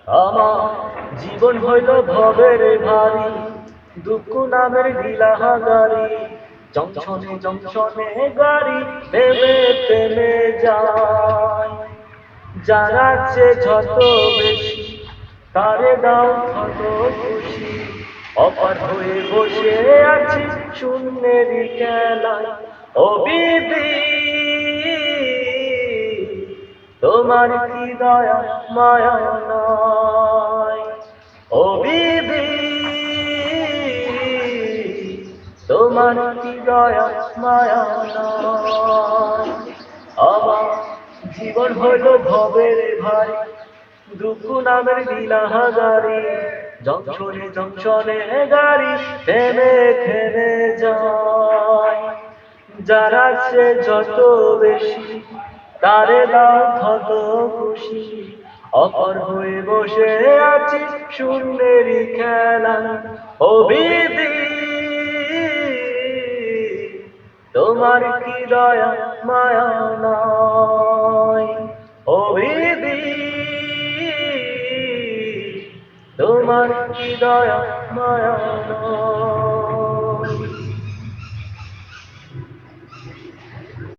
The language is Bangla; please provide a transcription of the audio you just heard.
আমার জীবন হইল ভবের ভারী, দুঃখ নামের দিলাহা গাড়ি, জংশনে জংশনে গাড়ি থেমে থেমে যায়। জানাচ্ছে যত বেশি তারে দাও তত খুশি, অপার হয়ে বসে আছি শূন্যেরই খেলায়। ও বিধি, তোমার কি দয়া মায়া নাই? ও বিধি, তোমার কি দয়া মায়া নাই? আমার জীবন হইল ভবের ভারী, দুঃখ নামের দিলাহা গাড়ি, জংশনে জংশনে গাড়ি থেমে থেমে যায়। যারা সে যত বেশি তারে দাও তত খুশি, অপর হয়ে বসে আছি শূন্যেরই খেলা। ও বিধি, তোমার কি দয়া মায়া নাই? ও বিধি, তোমার কি দয়া মায়া নাই?